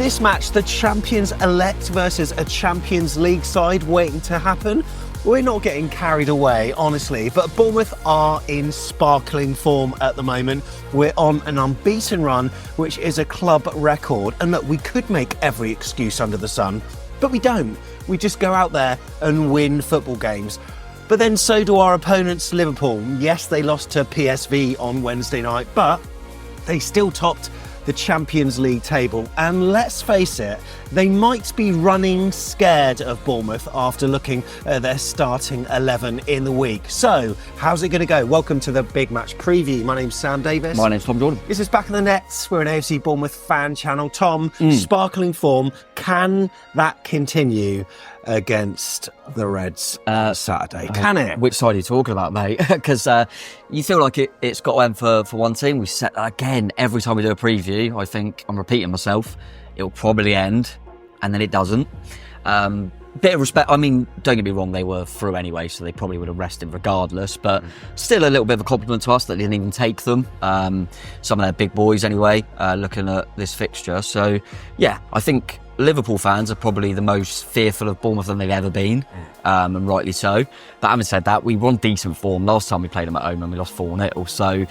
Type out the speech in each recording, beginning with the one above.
this match the champions-elect versus a Champions League side waiting to happen? We're not getting carried away, honestly, but Bournemouth are in sparkling form at the moment. We're on an unbeaten run, which is a club record. And look, we could make every excuse under the sun, but we don't. We just go out there and win football games. But then so do our opponents, Liverpool. Yes, they lost to PSV on Wednesday night, but they still topped the Champions League table. And let's face it, they might be running scared of Bournemouth after looking at their starting 11 in the week. So, how's it going to go? Welcome to the Big Match Preview. My name's Sam Davis. My name's Tom Jordan. This is Back in the Nets. We're an AFC Bournemouth fan channel. Tom, sparkling form. Can that continue against the Reds Saturday? Can it? Which side are you talking about, mate? Because you feel like it's got to end for one team. We set that again every time we do a preview. I think I'm repeating myself. It'll probably end, and then it doesn't. Bit of respect. I mean, don't get me wrong, they were through anyway, so they probably would have rested regardless. But still a little bit of a compliment to us that they didn't even take them. Some of their big boys anyway, looking at this fixture. So, yeah, I think Liverpool fans are probably the most fearful of Bournemouth than they've ever been, and rightly so. But having said that, we were on decent form last time we played them at home and we lost 4-0. So,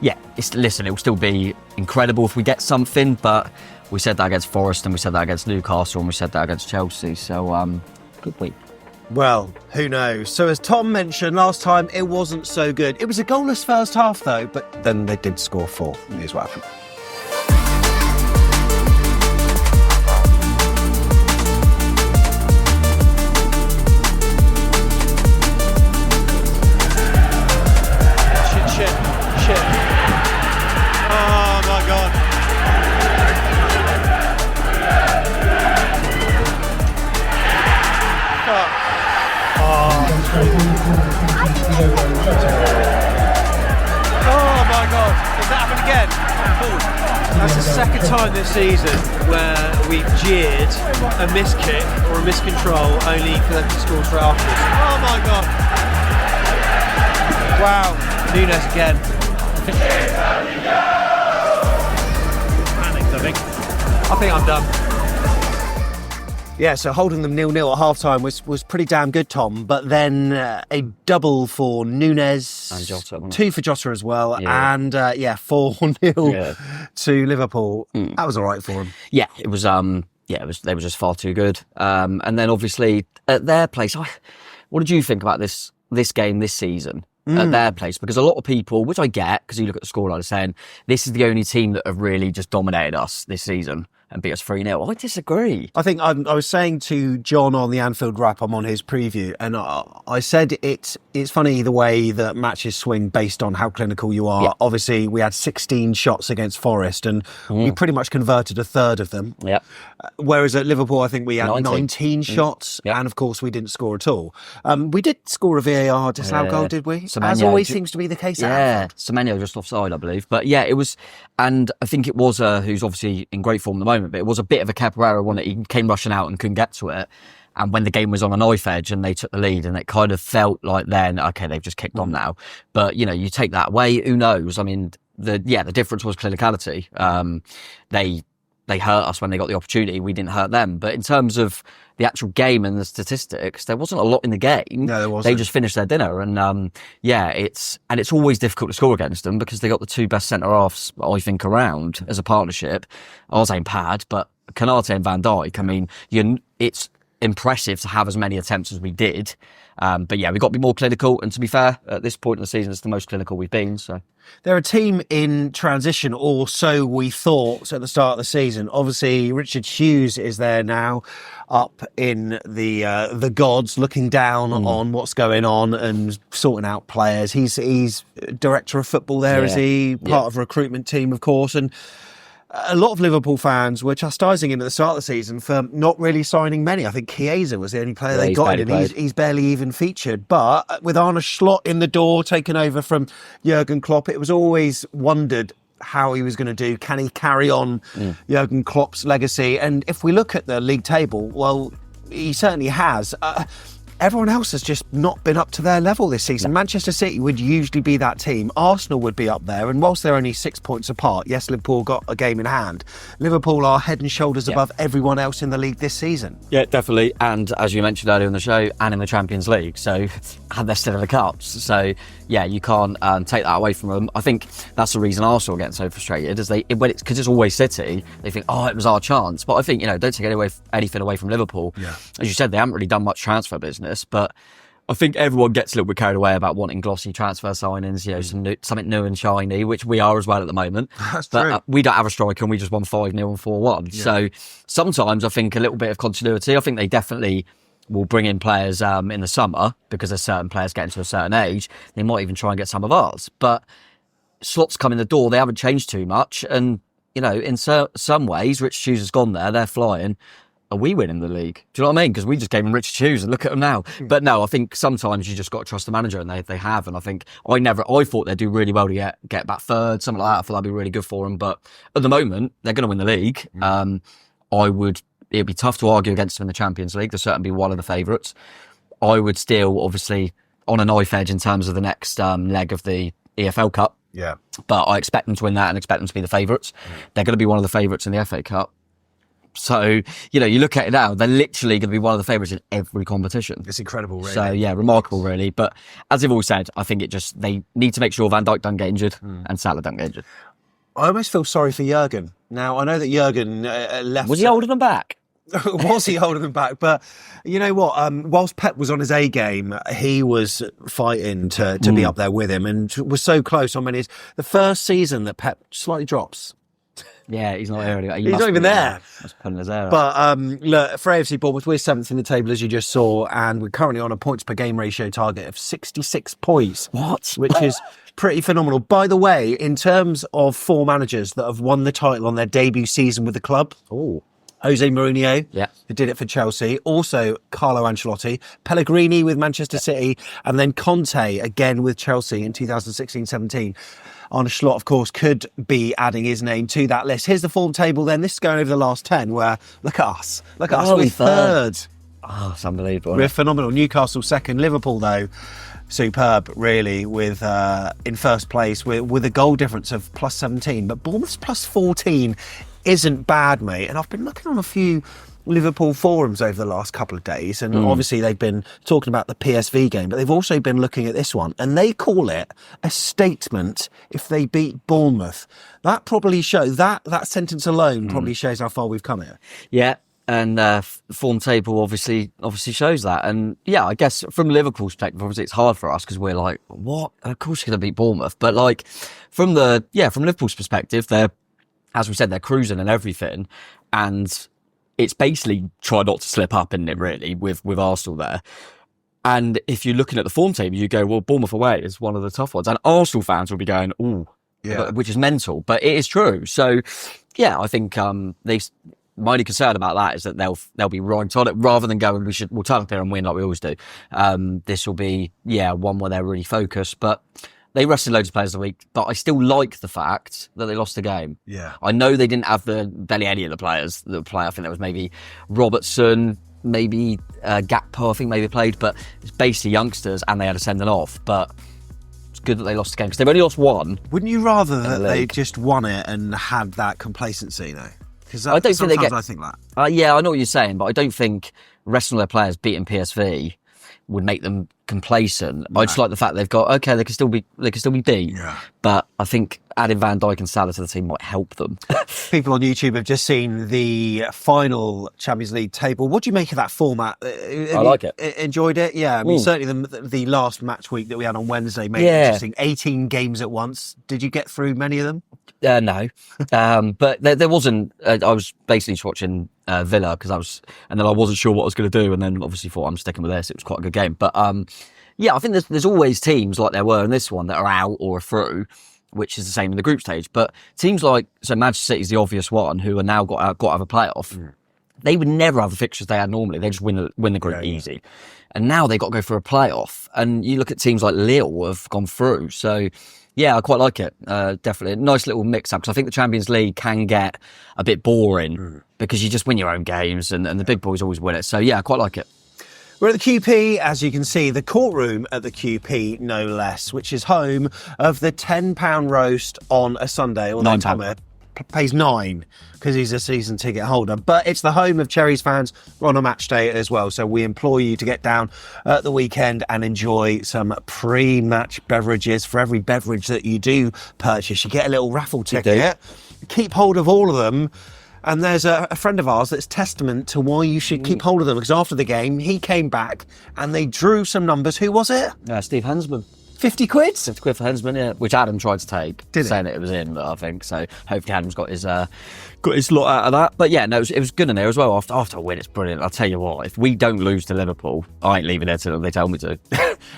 yeah, it'll still be incredible if we get something, but we said that against Forest and we said that against Newcastle and we said that against Chelsea. So, good week. Well, who knows? So as Tom mentioned last time, it wasn't so good. It was a goalless first half though, but then they did score 4. Here's what happened. Shit. Oh my God. Oh my God, does that happen again? That's the second time this season where we've jeered a missed kick or a missed control only for them to score straight afterwards. Oh my God. Wow, Nunes again. Panicked, I think I'm done. Yeah, so holding them 0-0 at half-time was pretty damn good, Tom. But then a double for Nunes. And Jota. 2 for Jota as well. Yeah. And, 4-0 to Liverpool. That was all right for them. Yeah, it was, they were just far too good. And then obviously at their place, what did you think about this game this season? At their place, because a lot of people, which I get, because you look at the scoreline, are saying this is the only team that have really just dominated us this season and beat us 3-0. I disagree. I think I was saying to John on the Anfield Wrap, I'm on his preview, and I said it's funny the way that matches swing based on how clinical you are. Yeah. Obviously, we had 16 shots against Forest, and we pretty much converted a third of them. Yeah. Whereas at Liverpool, I think we had 19 shots, and of course, we didn't score at all. We did score a VAR disallowed goal, did we? Semenyo, as always seems to be the case. Yeah, Semenyo just offside, I believe. But yeah, it was, and I think it was who's obviously in great form at the moment, but it was a bit of a Capoeira one that he came rushing out and couldn't get to it. And when the game was on a knife edge and they took the lead, and it kind of felt like then, okay, they've just kicked on now. But, you know, you take that away, who knows? I mean, the difference was clinicality. They hurt us when they got the opportunity. We didn't hurt them. But in terms of the actual game and the statistics, there wasn't a lot in the game. No, there wasn't. They just finished their dinner. And it's always difficult to score against them because they got the 2 best centre-halves, I think, around as a partnership. Ours ain't bad, but Konate and Van Dijk, I mean, it's impressive to have as many attempts as we did. But yeah, we've got to be more clinical. And to be fair, at this point in the season, it's the most clinical we've been. So they're a team in transition, or so we thought at the start of the season. Obviously, Richard Hughes is there now, up in the gods, looking down on what's going on and sorting out players. He's director of football there, is he? Part of a recruitment team, of course, and a lot of Liverpool fans were chastising him at the start of the season for not really signing many. I think Chiesa was the only player they got in. He's barely even featured. But with Arne Slot in the door, taking over from Jurgen Klopp, it was always wondered how he was going to do. Can he carry on Jurgen Klopp's legacy? And if we look at the league table, well, he certainly has. everyone else has just not been up to their level this season. Manchester City would usually be that team. Arsenal would be up there, and whilst they're only 6 points apart, yes, Liverpool got a game in hand. Liverpool are head and shoulders above everyone else in the league this season. Yeah, definitely. And as you mentioned earlier in the show, and in the Champions League, so and they're still in the cups. So yeah, you can't take that away from them. I think that's the reason Arsenal get so frustrated, is because it's always City. They think, it was our chance. But I think, don't take anything away from Liverpool. Yeah. As you said, they haven't really done much transfer business, but I think everyone gets a little bit carried away about wanting glossy transfer signings, something new and shiny, which we are as well at the moment. That's but true. We don't have a striker, and we just won 5-0 and 4-1. Yeah. So sometimes I think a little bit of continuity. I think they definitely will bring in players in the summer, because there's certain players getting to a certain age. They might even try and get some of ours. But slots come in the door. They haven't changed too much. And, in some ways, Rich Hughes has gone there. They're flying. Are we winning the league? Do you know what I mean? Because we just gave them Rich Hughes and look at them now. But no, I think sometimes you just got to trust the manager, and they have. And I think I thought they'd do really well to get back third, something like that. I thought that'd be really good for them. But at the moment, they're going to win the league. It'd be tough to argue against them in the Champions League. They'll certainly be one of the favourites. I would still, obviously, on a knife edge in terms of the next leg of the EFL Cup. Yeah. But I expect them to win that and expect them to be the favourites. They're going to be one of the favourites in the FA Cup. So, you look at it now, they're literally going to be one of the favourites in every competition. It's incredible, really. So, yeah, remarkable, really. But as I've always said, I think they need to make sure Van Dijk don't get injured and Salah don't get injured. I almost feel sorry for Jurgen. Now, I know that Jurgen left... Was he holding them back? Was he holding them back? But you know what? Whilst Pep was on his A game, he was fighting to be up there with him, and was so close on many. The first season that Pep slightly drops. Yeah, he's not here. He's not even there. Must pulling his hair out. But look, for AFC Bournemouth, we're 7th in the table, as you just saw, and we're currently on a points per game ratio target of 66 points. What? Which is pretty phenomenal. By the way, in terms of 4 managers that have won the title on their debut season with the club. Oh. Jose Mourinho, who did it for Chelsea. Also, Carlo Ancelotti. Pellegrini with Manchester City. And then Conte, again with Chelsea in 2016-17. Arne Slot, of course, could be adding his name to that list. Here's the form table then. This is going over the last 10, where, look at us. Look at us, we're third. Oh, it's unbelievable. We're phenomenal. Newcastle second. Liverpool, though, superb, really, with in first place with a goal difference of plus 17. But Bournemouth's plus 14 isn't bad, mate. And I've been looking on a few Liverpool forums over the last couple of days, and obviously they've been talking about the PSV game, but they've also been looking at this one, and they call it a statement if they beat Bournemouth. That probably shows, that sentence alone probably shows how far we've come here. Yeah. And form table obviously shows that. And yeah, I guess from Liverpool's perspective, obviously it's hard for us because we're like, what? Of course you're going to beat Bournemouth. But like from Liverpool's perspective, they're, as we said, they're cruising and everything. And it's basically try not to slip up, isn't it, really, with Arsenal there. And if you're looking at the form table, you go, well, Bournemouth away is one of the tough ones. And Arsenal fans will be going, ooh, which is mental. But it is true. So, yeah, I think my only concern about that is that they'll be right on it rather than going, we'll turn up here and win like we always do. This will be, one where they're really focused. But they rested loads of players the week, but I still like the fact that they lost the game. Yeah, I know they didn't have barely any of the players that play. I think there was maybe Robertson, maybe Gakpo, I think maybe played, but it's basically youngsters and they had a sending off. But it's good that they lost the game because they've only lost one. Wouldn't you rather that they just won it and had that complacency, though? Because I don't think I think that. Yeah, I know what you're saying, but I don't think resting their players beating PSV would make them complacent. No. I just like the fact they've got they can still be beat. Yeah. But I think adding Van Dijk and Salah to the team might help them. People on YouTube have just seen the final Champions League table. What do you make of that format? I like it. Enjoyed it? Yeah, I mean certainly the last match week that we had on Wednesday made it interesting. 18 games at once. Did you get through many of them? No, but there wasn't. I was basically just watching Villa and then I wasn't sure what I was going to do, and then obviously thought I'm sticking with this. It was quite a good game, but I think there's always teams like there were in this one that are out or are through, which is the same in the group stage. But teams like Manchester City is the obvious one, who are now got to have a playoff. They would never have the fixtures they had normally. They just win the group easy, and now they got to go for a playoff. And you look at teams like Lille have gone through, so. Yeah, I quite like it. Definitely. Nice little mix-up, because I think the Champions League can get a bit boring because you just win your own games and the big boys always win it. So, yeah, I quite like it. We're at the QP, as you can see, the courtroom at the QP, no less, which is home of the £10 roast on a Sunday. Although £9. Tom pays £9 because he's a season ticket holder. But it's the home of Cherries fans on a match day as well. So we implore you to get down at the weekend and enjoy some pre-match beverages. For every beverage that you do purchase, you get a little raffle ticket. Keep hold of all of them. And there's a friend of ours that's testament to why you should keep hold of them, because after the game, he came back and they drew some numbers. Who was it? Steve Hensman. 50 quid? 50 quid for Hensman, yeah. Which Adam tried to take, Did saying that it was in, but I think so. Hopefully Adam's got his lot out of that. But yeah, no, it was good in there as well. After a win, it's brilliant. I'll tell you what, if we don't lose to Liverpool, I ain't leaving there till they tell me to.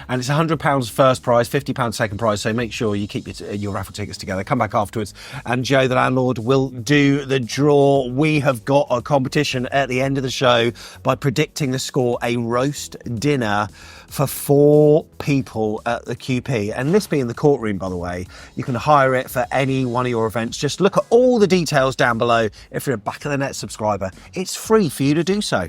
And it's £100 first prize, £50 second prize. So make sure you keep your raffle tickets together. Come back afterwards, and Joe, the landlord, will do the draw. We have got a competition at the end of the show by predicting the score, a roast dinner for 4 people at the QP. And this being the courtroom, by the way, you can hire it for any one of your events. Just look at all the details down below. If you're a Back of the Net subscriber, it's free for you to do so.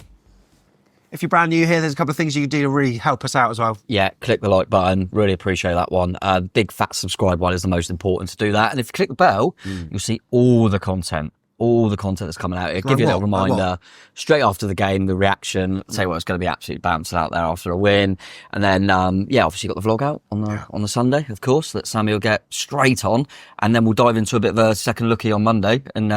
If you're brand new here, there's a couple of things you can do to really help us out as well. Yeah, click the like button. Really appreciate that one. Big fat subscribe one is the most important to do that. And if you click the bell, you'll see all the content that's coming out. It'll give you a little reminder straight after the game, the reaction. Say what, it's going to be absolutely bouncing out there after a win. And then, obviously got the vlog out on the Sunday, of course, that Sammy will get straight on. And then we'll dive into a bit of a second lookie on Monday. And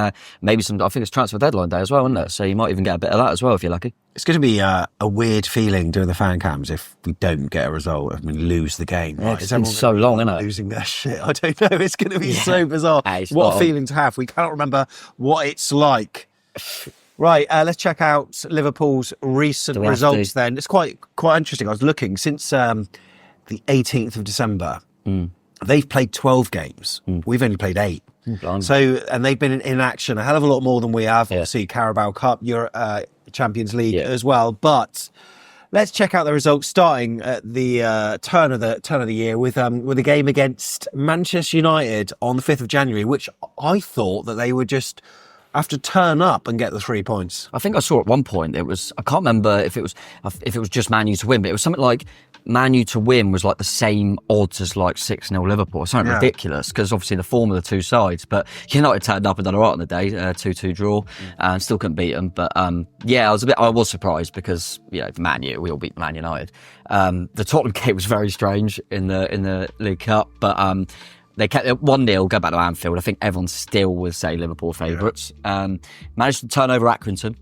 maybe I think it's transfer deadline day as well, isn't it? So you might even get a bit of that as well if you're lucky. It's going to be a weird feeling doing the fan cams if we don't get a result and we lose the game. Yeah, it's been so long, isn't it? Losing their shit. I don't know. It's going to be so bizarre. What a feeling to have. We cannot remember what it's like. Right, let's check out Liverpool's recent results then. It's quite interesting. I was looking since the 18th of December. They've played 12 games. We've only played 8. So, and they've been in action a hell of a lot more than we have. Obviously, Carabao Cup, Champions League as well. But let's check out the results starting at the turn of the year with a game against Manchester United on the 5th of January, which I thought that they would just have to turn up and get the 3 points. I think I saw at one point I can't remember if it was just Man U to win, but it was something like Man U to win was like the same odds as like 6-0 Liverpool. Something ridiculous, because obviously the form of the two sides. But United turned up and done all right on the day, 2-2 draw, and still couldn't beat them. But I was surprised because Man U, we all beat Man United. The Tottenham game was very strange in the League Cup, but they kept it 1-0, go back to Anfield. I think everyone still would say Liverpool favourites. Managed to turn over Accrington.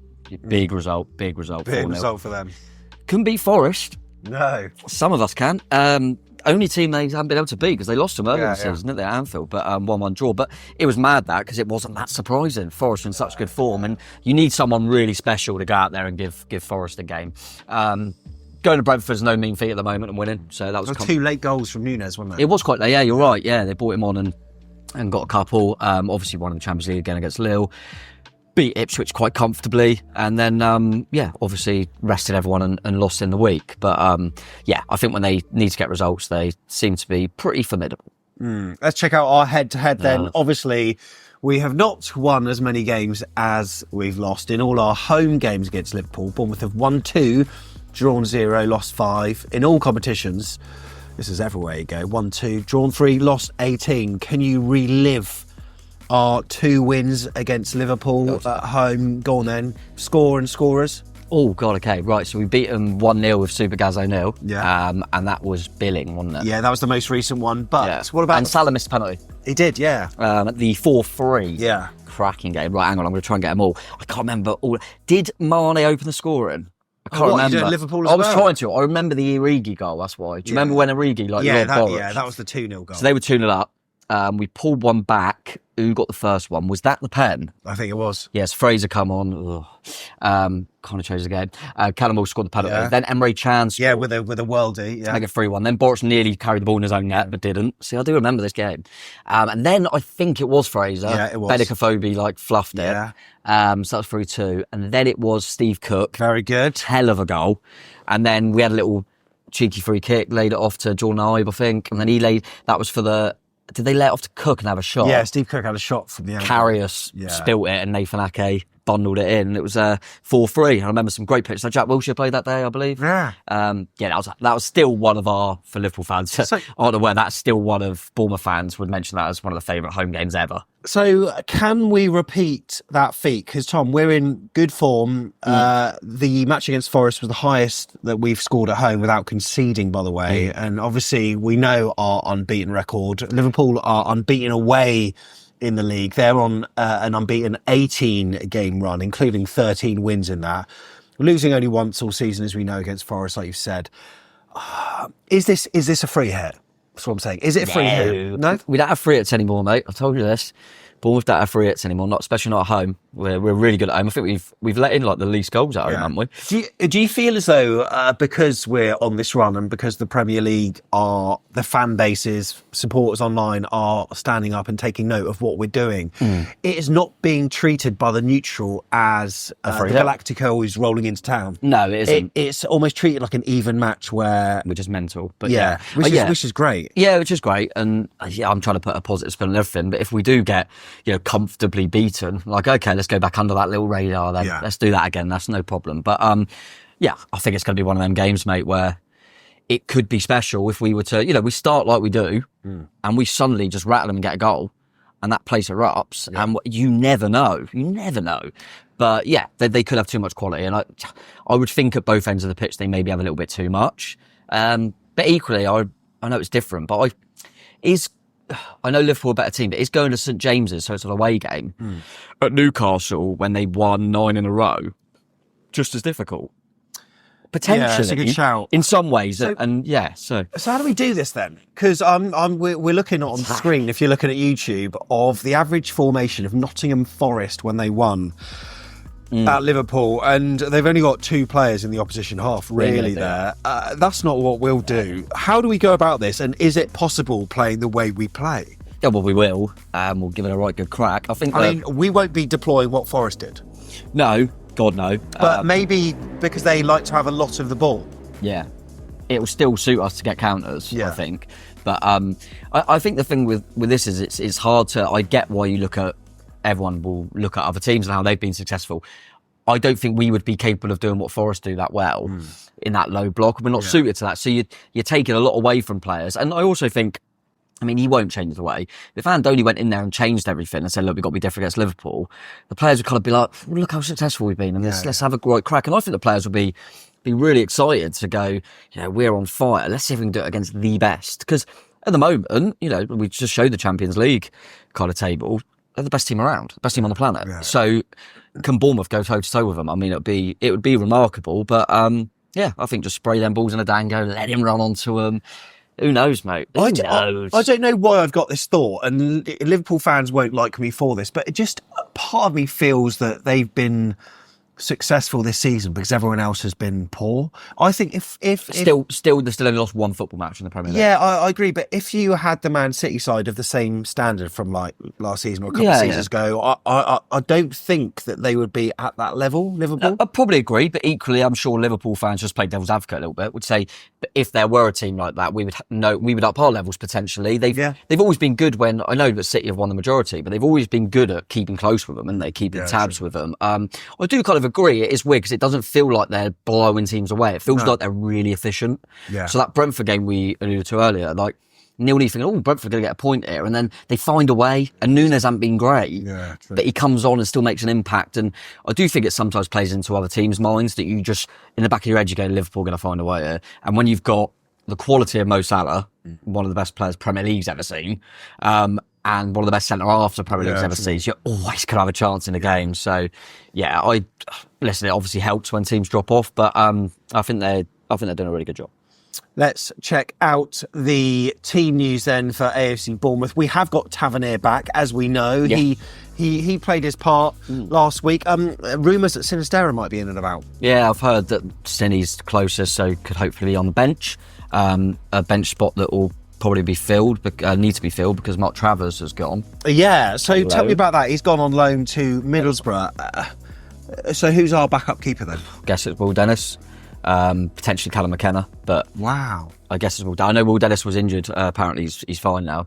Big result. Big result for them. Couldn't beat Forest. No. Some of us can. Only team they haven't been able to beat because they lost them earlier this season, didn't they, at Anfield? But 1-1 draw. But it was mad that because it wasn't that surprising. Forest in such good form, and you need someone really special to go out there and give Forest a game. Going to Brentford is no mean feat at the moment and winning. So that was 2 late goals from Nunes, wasn't it? It was quite late. Yeah, you're right. Yeah, they brought him on and got a couple. Obviously won in the Champions League again against Lille. Beat Ipswich quite comfortably, and then obviously rested everyone and lost in the week. But I think when they need to get results, they seem to be pretty formidable. Let's check out our head-to-head then. Obviously, we have not won as many games as we've lost in all our home games against Liverpool. Bournemouth have won 2, drawn 0, lost 5 in all competitions. This is everywhere you go. 1-2, drawn 3, lost 18. Can you relive our 2 wins against Liverpool at home? Go on then. Score and scorers. Oh, God, okay. Right, so we beat them 1-0 with Super Gazzo nil. Yeah. And that was billing, wasn't it? Yeah, that was the most recent one. But what about... And Salah missed a penalty. He did, yeah. At the 4-3. Yeah. Cracking game. Right, hang on, I'm going to try and get them all. I can't remember all... Did Mane open the scoring? I can't remember. Liverpool I was trying to. I remember the Origi goal, that's why. Do you remember when Origi, that was the 2-0 goal. So they were 2-0 up. We pulled one back. Who got the first one? Was that the pen? I think it was. Yes, Fraser come on. Kind of changed the game. Callum scored the penalty. Then Emre Can scored. Yeah, with a worldie. Yeah. Make it 3-1. Then Boris nearly carried the ball in his own net, but didn't. See, I do remember this game. And then I think it was Fraser. Yeah, it was. Benicophobe fluffed it. Yeah. So that was 3-2. And then it was Steve Cook. Very good. Hell of a goal. And then we had a little cheeky free kick, laid it off to Jordan Ibe, I think. And then that was for the... Did they let it off to Cook and have a shot? Yeah, Steve Cook had a shot from the angle. Karius spilt it, and Nathan Ake bundled it in. It was 4-3. I remember some great pictures. So Jack Wilshere played that day, I believe. Yeah. That was still one of our, for Liverpool fans, So, aren't aware, that's still one of Bournemouth fans would mention that as one of the favourite home games ever. So can we repeat that feat? Because, Tom, we're in good form. The match against Forest was the highest that we've scored at home without conceding, by the way. And obviously, we know our unbeaten record. Liverpool are unbeaten away in the league. They're on an unbeaten 18-game run, including 13 wins in that. Losing only once all season, as we know, against Forest, like you've said. Is this a free hit? That's what I'm saying. Is it a free hit? No? We don't have free hits anymore, mate. I told you this. Bournemouth don't have free hits anymore, especially not at home. We're really good at home. I think we've let in like the least goals at home, haven't we? Do you feel as though because we're on this run and because the Premier League the fan bases, supporters online are standing up and taking note of what we're doing, it is not being treated by the neutral as the Galactico is rolling into town? No, it isn't. It's almost treated like an even match where... Which is mental. But which is great. Yeah, which is great. And I'm trying to put a positive spin on everything. But if we do get comfortably beaten, like, okay, let's go back under that little radar then. Yeah. Let's do that again. That's no problem. But I think it's going to be one of them games, mate, where it could be special if we were to, we start like we do and we suddenly just rattle them and get a goal and that place erupts and you never know. You never know. But yeah, they could have too much quality. And I would think at both ends of the pitch, they maybe have a little bit too much. But equally, I know it's different, but I know Liverpool are a better team, but it's going to St James's, so it's an away game. At Newcastle, when they won 9 in a row, just as difficult. Potentially, yeah, that's a good shout. In some ways, So how do we do this then? Because we're looking on the screen, if you're looking at YouTube, of the average formation of Nottingham Forest when they won at Liverpool, and they've only got 2 players in the opposition half, really, there. That's not what we'll do. How do we go about this, and is it possible playing the way we play? Yeah, well, we will. We'll give it a right good crack. I mean, we won't be deploying what Forest did. No, God, no. But maybe because they like to have a lot of the ball. Yeah. It will still suit us to get counters, I think. But I think the thing with this is it's hard to... I get why everyone will look at other teams and how they've been successful. I don't think we would be capable of doing what Forest do that well in that low block. We're not suited to that. So you're taking a lot away from players. And I also think, he won't change the way. If Andoni went in there and changed everything and said, look, we've got to be different against Liverpool, the players would kind of be like, look how successful we've been and let's have a right crack. And I think the players would be really excited to go, we're on fire. Let's see if we can do it against the best. Because at the moment, we just showed the Champions League kind of table. They're the best team around, the best team on the planet. Yeah. So can Bournemouth go toe to toe with them? It would be remarkable. But I think just spray them balls in a dango, let him run onto them. Who knows, mate? Who knows? I don't know why I've got this thought, and Liverpool fans won't like me for this, but part of me feels that they've been successful this season because everyone else has been poor. I think if they've still only lost 1 football match in the Premier League. Yeah, I agree. But if you had the Man City side of the same standard from like last season or a couple of seasons ago, I don't think that they would be at that level. Liverpool, I probably agree, but equally, I'm sure Liverpool fans, just play devil's advocate a little bit, would say that if there were a team like that, we would up our levels potentially. They've always been good when I know that City have won the majority, but they've always been good at keeping close with them and they keeping tabs with them. I do kind of agree. It is weird because it doesn't feel like they're blowing teams away. It feels like they're really efficient. Yeah. So that Brentford game we alluded to earlier, like Neil thinking, Brentford are going to get a point here, and then they find a way. And Nunes hasn't been great, but he comes on and still makes an impact. And I do think it sometimes plays into other teams' minds that you just in the back of your head you go, Liverpool are going to find a way here. And when you've got the quality of Mo Salah, one of the best players Premier League's ever seen, and one of the best centre-halves the Premier League's ever seen. So you always could have a chance in a game. So, it obviously helps when teams drop off, but I think they're doing a really good job. Let's check out the team news then for AFC Bournemouth. We have got Tavernier back, as we know. Yeah. He played his part last week. Rumours that Sinisterra might be in and about. Yeah, I've heard that Sini's closest, so could hopefully be on the bench. A bench spot that will probably be filled, but need to be filled because Mark Travers has gone. Yeah, so tell me about that. He's gone on loan to Middlesbrough. So who's our backup keeper then? I guess it's Will Dennis, potentially Callum McKenna, but wow, I guess it's Will. I know Will Dennis was injured. Apparently he's fine now.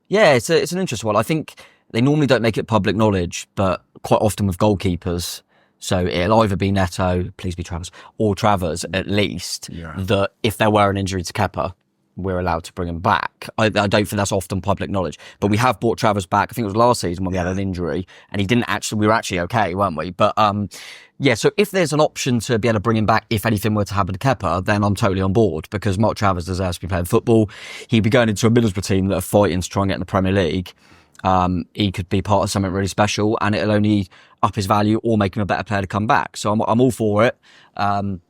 Yeah, it's an interesting one. I think they normally don't make it public knowledge, but quite often with goalkeepers. So it'll either be Neto, please be Travers, or Travers at least, that if there were an injury to Kepa, we're allowed to bring him back. I don't think that's often public knowledge, but we have brought Travers back. I think it was last season when we had an injury and we were actually okay, weren't we? But so if there's an option to be able to bring him back if anything were to happen to Kepa, then I'm totally on board, because Mark Travers deserves to be playing football. He'd be going into a Middlesbrough team that are fighting to try and get in the Premier League. He could be part of something really special, and it'll only up his value or make him a better player to come back. So I'm all for it.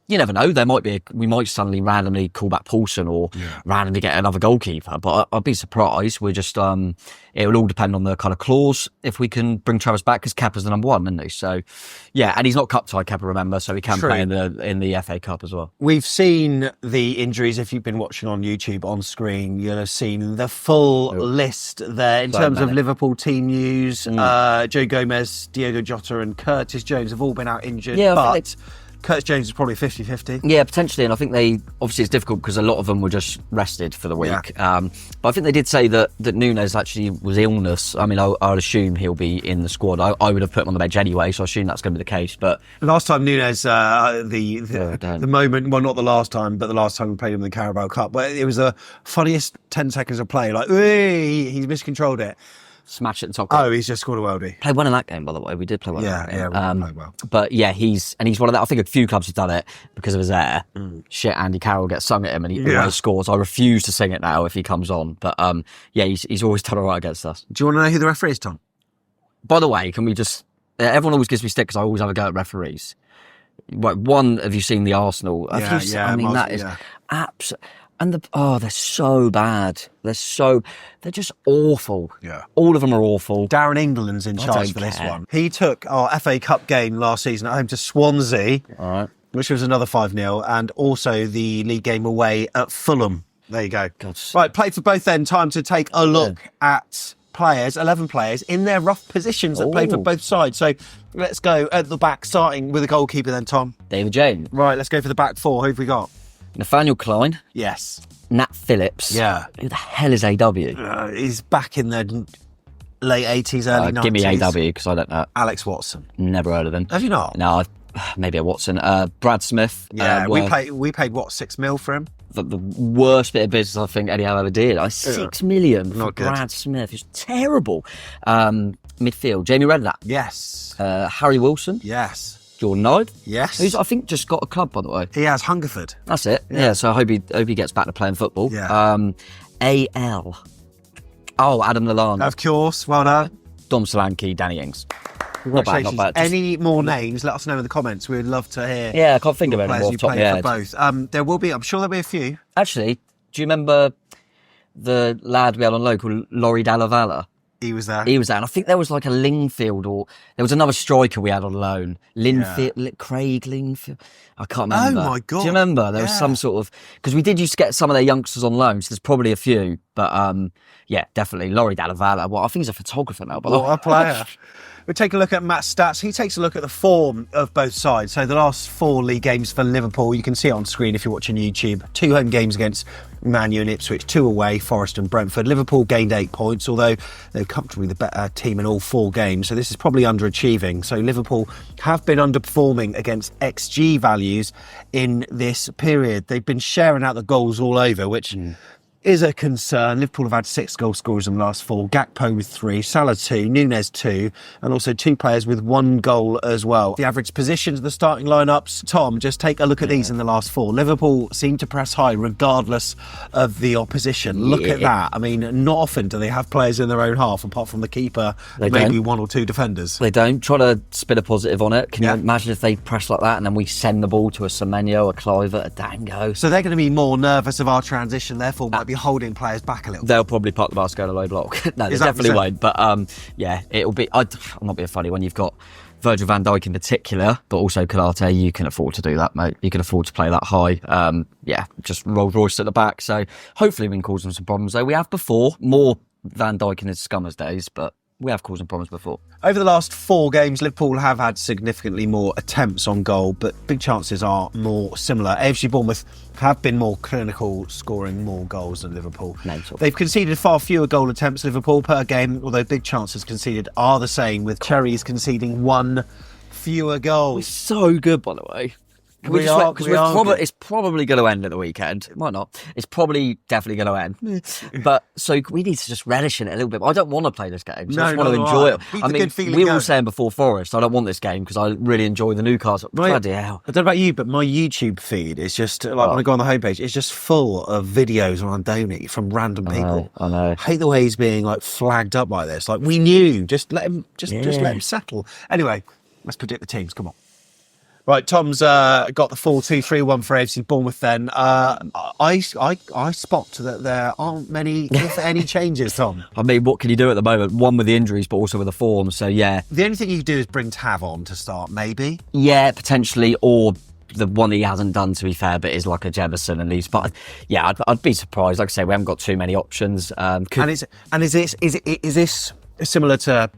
You never know. We might suddenly randomly call back Paulson or randomly get another goalkeeper, but I'd be surprised. We're just, it will all depend on the kind of clause if we can bring Travers back, because Kepa's the number one, isn't he? So, yeah, and he's not cup tied, Kepa, remember, so he can play in the FA Cup as well. We've seen the injuries. If you've been watching on YouTube on screen, you'll have seen the full list there in terms of Liverpool team news. Joe Gomez, Diogo Jota and Curtis Jones have all been out injured, but Curtis Jones is probably 50-50. Yeah, potentially, and I think obviously it's difficult because a lot of them were just rested for the week. But I think they did say that Nunes actually was illness. I mean, I'd assume he'll be in the squad. I would have put him on the bench anyway, so I assume that's going to be the case. But last time Nunes, the moment, well, not the last time, but the last time we played him in the Carabao Cup, but it was the funniest 10 seconds of play. Like, he's miscontrolled it. Smash at the top. Oh, he's just scored a worldie. Played well in that game, by the way. We did play well. Yeah, we played well. But yeah, he's one of that. I think a few clubs have done it because of his hair. Shit, Andy Carroll gets sung at him and he always scores. I refuse to sing it now if he comes on. But he's always done all right against us. Do you want to know who the referee is, Tom? By the way, can we just... everyone always gives me stick because I always have a go at referees. One, have you seen the Arsenal? I mean, that is absolutely... And they're so bad. They're just awful. Yeah. All of them are awful. Darren England's in charge for this one. He took our FA Cup game last season at home to Swansea, which was another 5-0, and also the league game away at Fulham. There you go. Right, played for both then. Time to take a look at players, 11 players, in their rough positions that played for both sides. So let's go at the back, starting with the goalkeeper then, Tom. David James. Right, let's go for the back four. Who have we got? Nathaniel Klein. Yes. Nat Phillips. Yeah. Who the hell is AW? He's back in the late 80s, early 90s. Give me AW, because I don't know. Alex Watson. Never heard of him. Have you not? No, maybe a Watson. Brad Smith. Yeah, we paid what, $6 million for him? The worst bit of business I think Eddie Howe ever did. $6 million for Brad Smith. It's terrible. Midfield, Jamie Redknapp. Yes. Harry Wilson. Yes. Jordan Knight. Yes. Who's, I think, just got a club, by the way. He has, Hungerford. That's it. Yeah, so I hope he gets back to playing football. Yeah. AL. Oh, Adam Lallana. Of course, well done. Dom Solanke, Danny Ings. Not bad. Any more names, let us know in the comments. We'd love to hear. Yeah, I can't think of any more. Top for both. I'm sure there'll be a few. Actually, do you remember the lad we had on loan called Laurie Dalla Valle? He was there. And I think there was like a Lingfield, or there was another striker we had on loan. Craig Lingfield. I can't remember. Oh my God. Do you remember? There was some sort of... Because we did used to get some of their youngsters on loan, so there's probably a few. But yeah, definitely. Laurie Dalla Valle. Well, I think he's a photographer now. What a player. We'll take a look at Matt's stats. He takes a look at the form of both sides. So the last 4 league games for Liverpool, you can see it on screen if you're watching YouTube. 2 home games against Man U and Ipswich, 2 away, Forest and Brentford. Liverpool gained 8 points, although they're comfortably the better team in all 4 games. So this is probably underachieving. So Liverpool have been underperforming against XG values in this period. They've been sharing out the goals all over, which... is a concern. Liverpool have had 6 goal scorers in the last 4. Gakpo with 3, Salah 2, Nunes 2, and also 2 players with 1 goal as well. The average positions of the starting lineups. Tom, just take a look at these in the last 4. Liverpool seem to press high regardless of the opposition. Look at that. I mean, not often do they have players in their own half, apart from the keeper, maybe 1 or 2 defenders. They don't. Try to spin a positive on it. Can you imagine if they press like that and then we send the ball to a Semenyo, a Kluivert, a Dango? So they're going to be more nervous of our transition, therefore might be holding players back a little bit. They'll probably park the Barcelona low block. No, they definitely won't. But yeah, it'll be... I'm not being funny. When you've got Virgil van Dijk in particular, but also Konate, you can afford to do that, mate. You can afford to play that high. Yeah, just Rolls Royce at the back. So hopefully we can cause them some problems. Though we have before, more Van Dijk in his Scummers days, but We have caused them problems before. Over the last 4 games, Liverpool have had significantly more attempts on goal, but big chances are more similar. AFC Bournemouth have been more clinical, scoring more goals than Liverpool. Mental. They've conceded far fewer goal attempts, Liverpool, per game, although big chances conceded are the same, with Cherries conceding 1 fewer goals. So good, by the way. It's probably going to end at the weekend. It might not. It's probably definitely going to end. But so we need to just relish in it a little bit. I don't want to play this game. So I just want to enjoy it. I mean, we were saying before Forest, I don't want this game because I really enjoy the Newcastle. Bloody hell. I don't know about you, but my YouTube feed is just, like when I go on the homepage, it's just full of videos on Andoni from random people. I know. I hate the way he's being like flagged up like this. Like, we knew. Just let him settle. Anyway, let's predict the teams. Come on. Right, Tom's got the 4-2-3-1 for AFC Bournemouth then. I spot that there aren't many, if any, changes, Tom. I mean, what can you do at the moment? One with the injuries, but also with the form, so yeah. The only thing you can do is bring Tav on to start, maybe? Yeah, potentially, or the one he hasn't done, to be fair, but is like a Jemison at least. But yeah, I'd be surprised. Like I say, we haven't got too many options. Is this similar to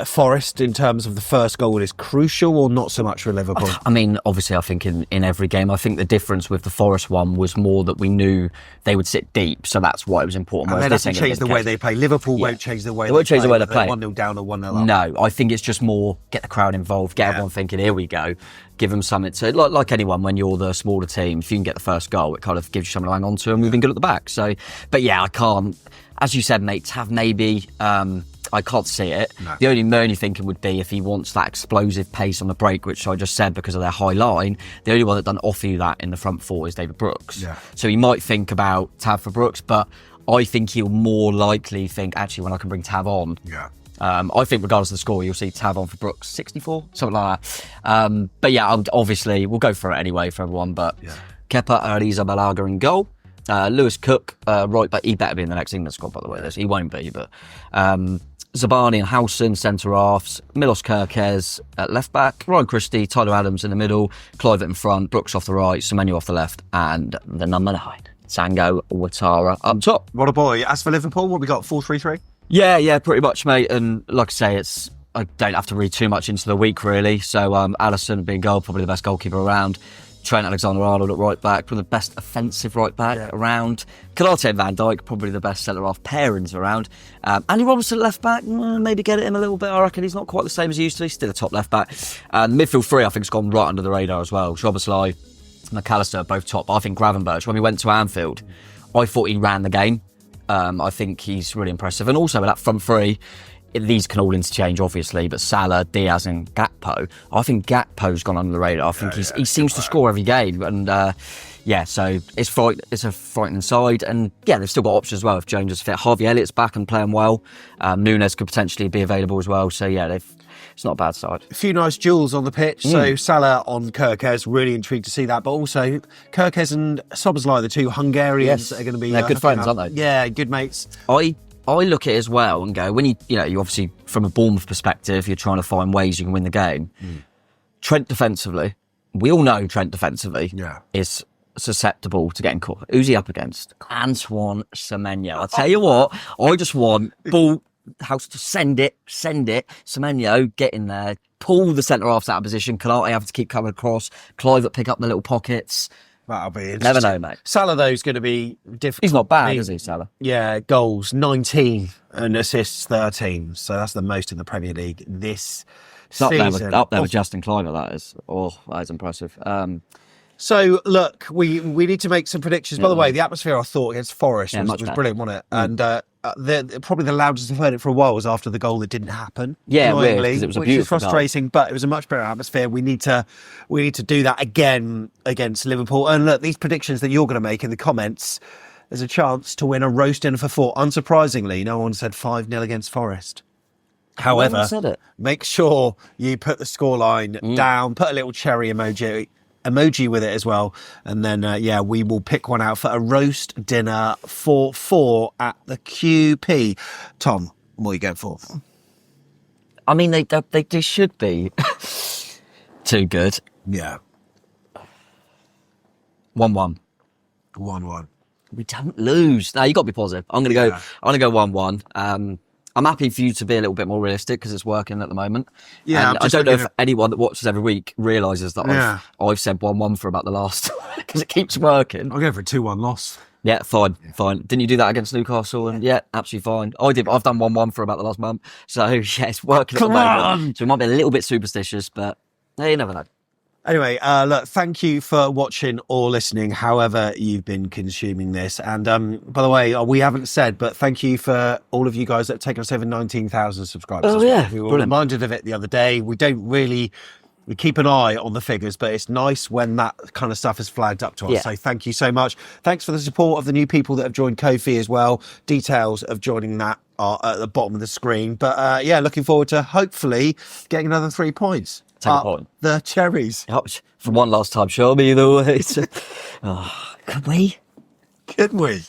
Forest in terms of the first goal is crucial, or not so much for Liverpool? I mean, obviously, I think in every game, I think the difference with the Forest one was more that we knew they would sit deep, so that's why it was important. And they doesn't change the way they play. Liverpool won't change the way they play. They play. 1-0 down or 1-0 up. No, I think it's just more get the crowd involved, get everyone thinking, here we go. Give them something to, like anyone, when you're the smaller team, if you can get the first goal, it kind of gives you something to hang on to, and we've been good at the back. So, but yeah, I can't, as you said, mate, Tav maybe. I can't see it. No. The only thinking would be if he wants that explosive pace on the break, which I just said because of their high line. The only one that doesn't offer you that in the front four is David Brooks. Yeah. So he might think about Tav for Brooks, but I think he'll more likely think, actually, when I can bring Tav on. Yeah. I think regardless of the score, you'll see Tav on for Brooks, 64, something like that. But yeah, obviously, we'll go for it anyway for everyone. But Kepa Arrizabalaga in goal. Lewis Cook, right, but he better be in the next England squad, by the way. He won't be, but Zabani and Howson, centre-halves, Milos Kerkez at left-back, Ryan Christie, Tyler Adams in the middle, Clive in front, Brooks off the right, Semenyo off the left, and the number 9, Sango Ouattara up top. What a boy. As for Liverpool, what we got, 4-3-3? Yeah, pretty much, mate. And like I say, I don't have to read too much into the week, really. So Alisson being goal, probably the best goalkeeper around. Trent Alexander-Arnold at right back, probably the best offensive right back around. Canate and Van Dijk, probably the best centre-half pairings around. Andy Robertson left back, maybe get at him a little bit. I reckon he's not quite the same as he used to. He's still a top left back. And the midfield 3, I think, has gone right under the radar as well. Szoboszlai, McAllister, both top. I think Gravenberch, when we went to Anfield, I thought he ran the game. I think he's really impressive. And also with that front 3, these can all interchange, obviously, but Salah, Diaz and Gakpo, I think Gakpo's gone under the radar. I think he seems to score every game. And so it's a frightening side. And yeah, they've still got options as well if Jones is fit. Harvey Elliott's back and playing well. Nunes could potentially be available as well. So yeah, it's not a bad side. A few nice duels on the pitch. So Salah on Kerkez, really intrigued to see that. But also Kerkez and Szoboszlai, the two Hungarians, are going to be... They're good friends, aren't they? Yeah, good mates. I look at it as well and go, when you obviously, from a Bournemouth perspective, you're trying to find ways you can win the game. Trent defensively, we all know Trent defensively is susceptible to getting caught. Who's he up against? Antoine Semenyo. I'll tell you what, I just want ball, house to send it. Semenyo, get in there, pull the centre-halves out of position. Canate have to keep coming across. Clive pick up the little pockets. That'll be interesting. Never know, mate. Salah, though, is going to be difficult. He's not bad, is he, Salah? Yeah, goals, 19 and assists, 13. So that's the most in the Premier League this season. Up there with Justin Clive, that is. Oh, that is impressive. So, look, we need to make some predictions. By the way, the atmosphere, I thought, against Forest was brilliant, wasn't it? And probably the loudest I've heard it for a while was after the goal that didn't happen. Yeah, because it was a which is frustrating, but it was a much better atmosphere. We need to do that again against Liverpool. And look, these predictions that you're going to make in the comments, there's a chance to win a roast dinner for 4. Unsurprisingly, no one said 5-0 against Forest. However, make sure you put the scoreline down, put a little cherry emoji with it as well, and then we will pick one out for a roast dinner for 4 at the QP. Tom, what are you going for? I mean, they should be too good. Yeah. 1-1. 1-1. We don't lose. No, you got to be positive. I'm going to go 1-1. I'm happy for you to be a little bit more realistic because it's working at the moment. Yeah, and I don't know if anyone that watches every week realises that I've said 1-1 for about the last because it keeps working. I'll go for a 2-1 loss. Yeah, fine. Didn't you do that against Newcastle? And yeah, absolutely fine. I did. I've done 1-1 for about the last month. So yeah, it's working at the moment. So we might be a little bit superstitious, but you never know. Anyway, look, thank you for watching or listening, however you've been consuming this. And by the way, we haven't said, but thank you for all of you guys that have taken us over 19,000 subscribers. Oh, yeah. We were reminded of it the other day. We keep an eye on the figures, but it's nice when that kind of stuff is flagged up to us. Yeah. So thank you so much. Thanks for the support of the new people that have joined Ko-fi as well. Details of joining that are at the bottom of the screen. But yeah, looking forward to hopefully getting another 3 points. Take a point. The Cherries. For one last time, show me the way. Could we? Could we?